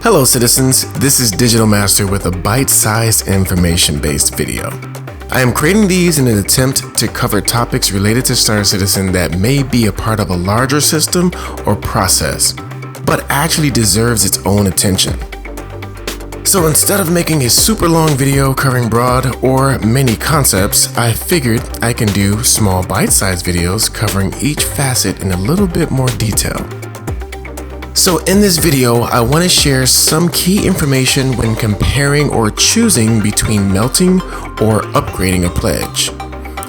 Hello citizens, this is Digital Master with a bite-sized information-based video. I am creating these in an attempt to cover topics related to Star Citizen that may be a part of a larger system or process, but actually deserves its own attention. So instead of making a super long video covering broad or many concepts, I figured I can do small bite-sized videos covering each facet in a little bit more detail. So in this video, I want to share some key information when comparing or choosing between melting or upgrading a pledge.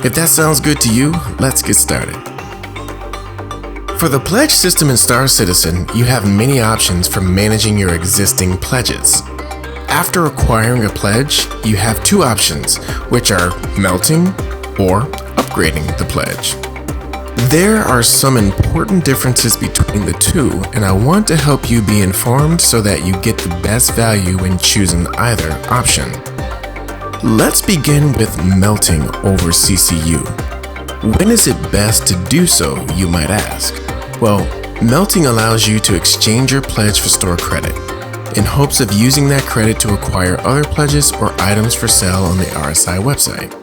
If that sounds good to you, let's get started. For the pledge system in Star Citizen, you have many options for managing your existing pledges. After acquiring a pledge, you have two options, which are melting or upgrading the pledge. There are some important differences between the two, and I want to help you be informed so that you get the best value when choosing either option. Let's begin with melting over CCU. When is it best to do so, you might ask? Well, melting allows you to exchange your pledge for store credit, in hopes of using that credit to acquire other pledges or items for sale on the RSI website.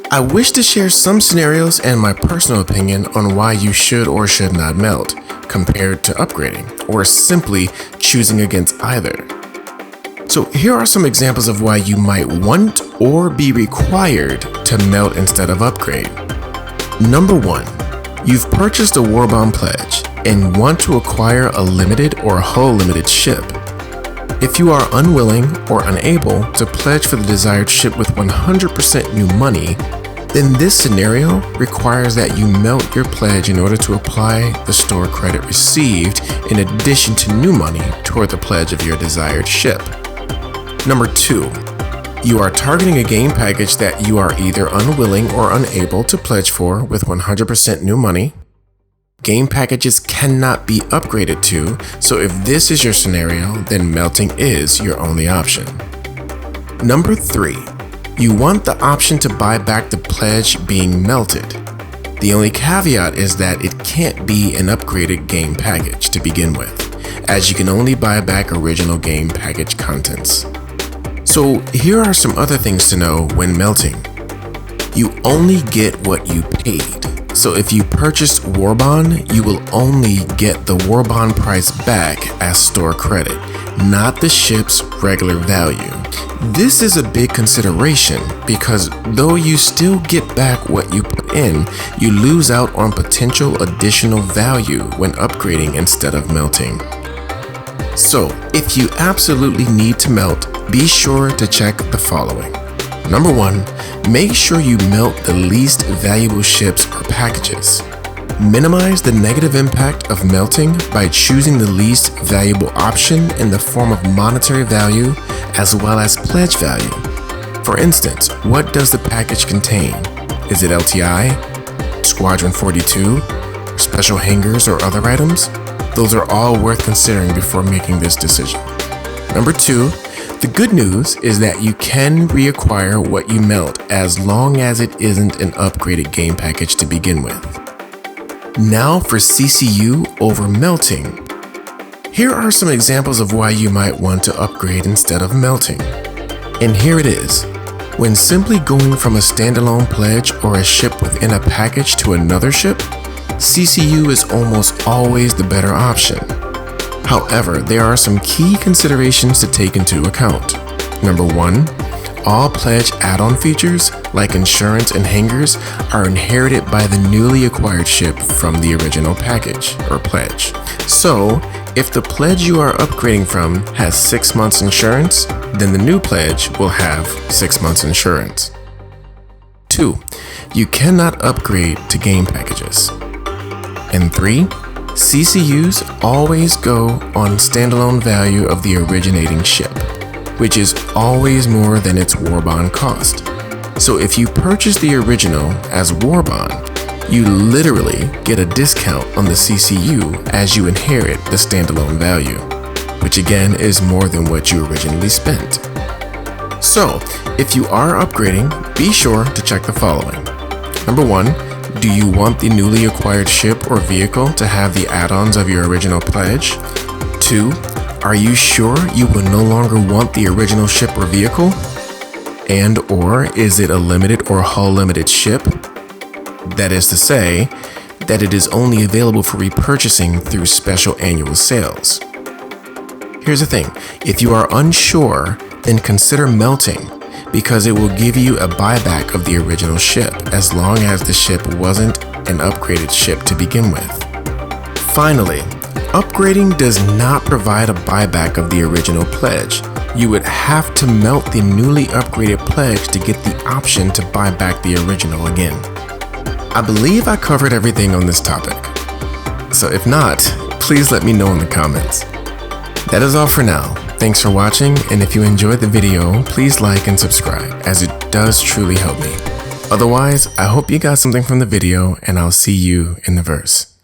I wish to share some scenarios and my personal opinion on why you should or should not melt, compared to upgrading, or simply choosing against either. So here are some examples of why you might want or be required to melt instead of upgrade. Number 1, you've purchased a Warbond pledge and want to acquire a limited or hull limited ship. If you are unwilling or unable to pledge for the desired ship with 100% new money, then this scenario requires that you melt your pledge in order to apply the store credit received in addition to new money toward the pledge of your desired ship. Number 2, you are targeting a game package that you are either unwilling or unable to pledge for with 100% new money. Game packages cannot be upgraded to, so if this is your scenario, then melting is your only option. Number 3, you want the option to buy back the pledge being melted. The only caveat is that it can't be an upgraded game package to begin with, as you can only buy back original game package contents. So here are some other things to know when melting. You only get what you paid. So if you purchased Warbond, you will only get the Warbond price back as store credit, not the ship's regular value. This is a big consideration because though you still get back what you put in, you lose out on potential additional value when upgrading instead of melting. So if you absolutely need to melt, be sure to check the following. Number 1, make sure you melt the least valuable ships or packages. Minimize the negative impact of melting by choosing the least valuable option in the form of monetary value as well as pledge value. For instance, what does the package contain? Is it LTI, Squadron 42, special hangars or other items? Those are all worth considering before making this decision. Number 2, the good news is that you can reacquire what you melt as long as it isn't an upgraded game package to begin with. Now for CCU over melting. Here are some examples of why you might want to upgrade instead of melting. And here it is. When simply going from a standalone pledge or a ship within a package to another ship, CCU is almost always the better option. However, there are some key considerations to take into account. Number 1, all pledge add-on features, like insurance and hangars, are inherited by the newly acquired ship from the original package or pledge. So, if the pledge you are upgrading from has 6 months insurance, then the new pledge will have 6 months insurance. 2, you cannot upgrade to game packages. And 3, CCUs always go on standalone value of the originating ship, which is always more than its Warbond cost. So if you purchase the original as Warbond, you literally get a discount on the CCU as you inherit the standalone value, which again is more than what you originally spent. So if you are upgrading, be sure to check the following. Number 1, do you want the newly acquired ship or vehicle to have the add-ons of your original pledge? 2, Are you sure you will no longer want the original ship or vehicle? And or is it a limited or hull limited ship? That is to say, that it is only available for repurchasing through special annual sales. Here's the thing, if you are unsure, then consider melting, because it will give you a buyback of the original ship as long as the ship wasn't an upgraded ship to begin with. Finally, upgrading does not provide a buyback of the original pledge. You would have to melt the newly upgraded pledge to get the option to buy back the original again. I believe I covered everything on this topic. So if not, please let me know in the comments. That is all for now. Thanks for watching, and if you enjoyed the video, please like and subscribe, as it does truly help me. Otherwise, I hope you got something from the video, and I'll see you in the verse.